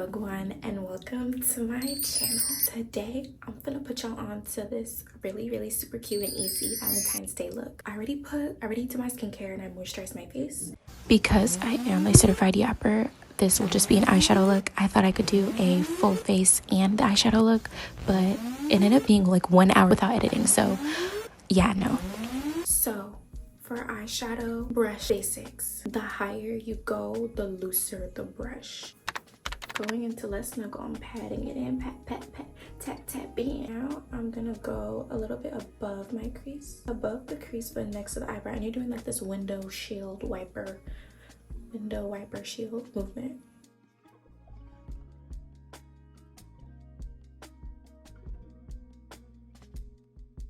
Wagwan and welcome to my channel. Today I'm gonna put y'all on to this really super cute and easy Valentine's Day look. I already did my skincare and I moisturized my face. Because I am a certified yapper, this will just be an eyeshadow look. I thought I could do a full face and the eyeshadow look, but it ended up being like 1 hour without editing, so yeah, no. So for eyeshadow brush basics, the higher you go, the looser the brush. Going into Let's Snuggle, I'm patting it in, pat, tap in. Now I'm gonna go a little bit above my crease, above the crease but next to the eyebrow, and you're doing like this window wiper shield movement.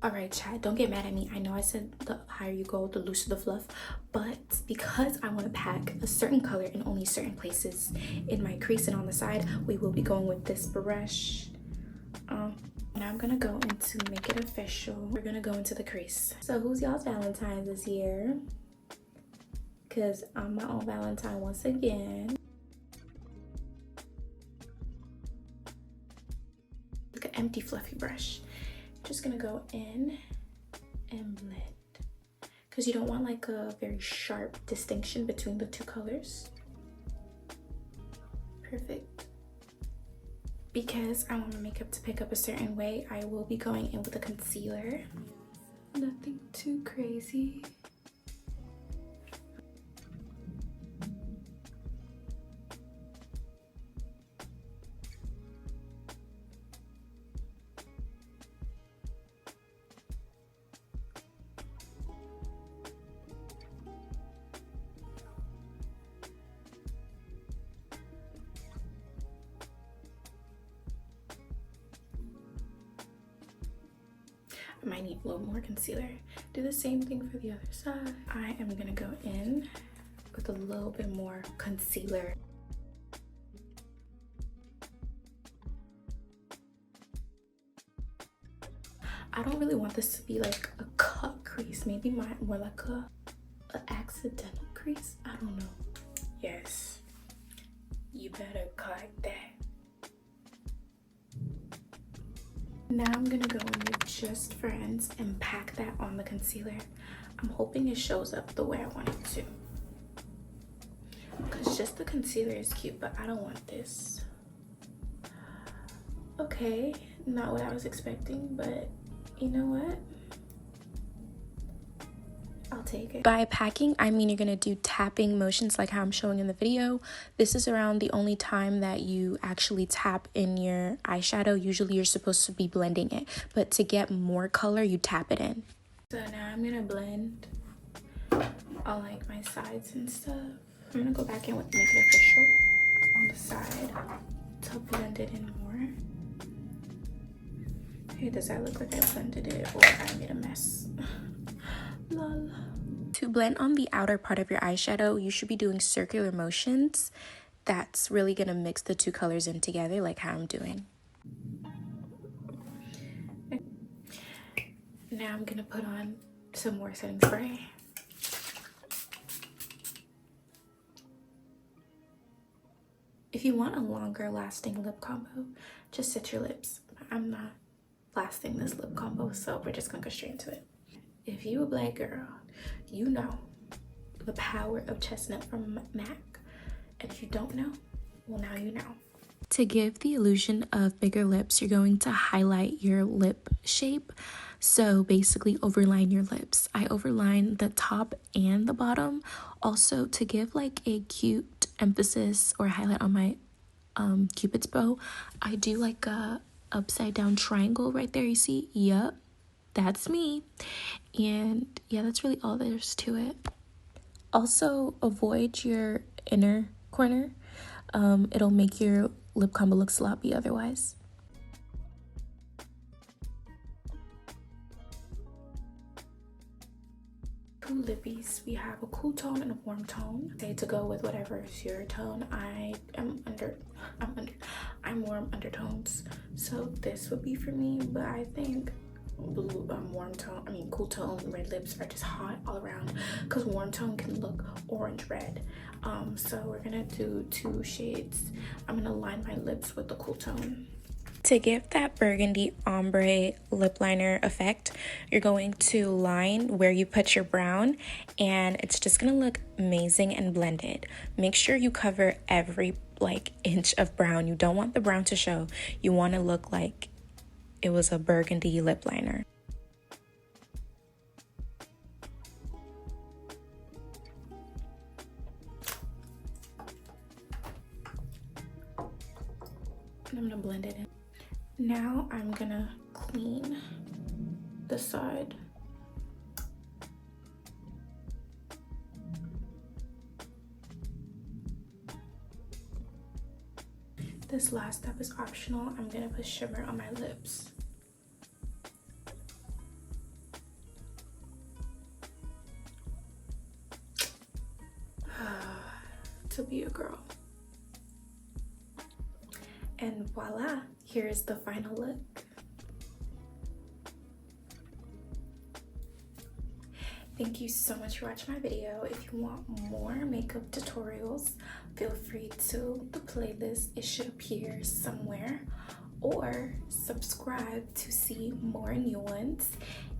All right, Chad, don't get mad at me. I know I said the higher you go, the looser the fluff, but because I want to pack a certain color in only certain places in my crease and on the side, we will be going with this brush. Now I'm gonna go into make it official. We're gonna go into the crease. So who's y'all's Valentine this year? Because I'm my own Valentine once again. Like an empty fluffy brush. Just gonna go in and blend because you don't want like a very sharp distinction between the two colors. Perfect. Because I want my makeup to pick up a certain way, I will be going in with a concealer. Nothing too crazy. I might need a little more concealer. Do the same thing for the other side. I am gonna go in with a little bit more concealer. I don't really want this to be like a cut crease. Maybe more like a accidental crease. I don't know. Yes, you better cut that. Now I'm gonna go in with Just Friends and pack that on the concealer. I'm hoping it shows up the way I want it to. Because just the concealer is cute, but I don't want this. Okay, not what I was expecting, but you know what? I'll take it. By packing, I mean you're gonna do tapping motions like how I'm showing in the video. This is around the only time that you actually tap in your eyeshadow. Usually you're supposed to be blending it, but to get more color, you tap it in. So now I'm gonna blend all like my sides and stuff. I'm gonna go back in with Make It Official on the side to blend it in more. Hey, does that look like I blended it or I made a mess? Lol. To blend on the outer part of your eyeshadow, you should be doing circular motions. That's really gonna mix the two colors in together like how I'm doing. Now I'm gonna put on some more setting spray. If you want a longer lasting lip combo, just set your lips. I'm not lasting this lip combo, so we're just gonna go straight into it. If you a black girl, you know the power of chestnut from MAC. And if you don't know, well, now you know. To give the illusion of bigger lips, you're going to highlight your lip shape. So basically overline your lips. I overline the top and the bottom. Also to give like a cute emphasis or highlight on my Cupid's bow, I do like a upside down triangle right there, you see? Yup. That's me. And yeah, that's really all there's to it. Also avoid your inner corner. It'll make your lip combo look sloppy otherwise. Two lippies. We have a cool tone and a warm tone. Say to go with whatever is your tone. I'm warm undertones, so this would be for me, but I think cool tone red lips are just hot all around, because warm tone can look orange red. So we're gonna do 2 shades. I'm gonna line my lips with the cool tone. To give that burgundy ombre lip liner effect, you're going to line where you put your brown, and it's just gonna look amazing and blended. Make sure you cover every inch of brown. You don't want the brown to show. You want to look like it was a burgundy lip liner. And I'm gonna blend it in. Now I'm gonna clean the side. This last step is optional. I'm gonna put shimmer on my lips. To be a girl. And voila, here's the final look. Thank you so much for watching my video. If you want more makeup tutorials, feel free to the playlist. It should appear somewhere, or subscribe to see more new ones.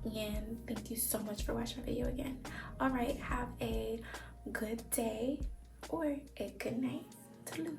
And thank you so much for watching my video again. All right, have a good day or a good night. Toodaloo.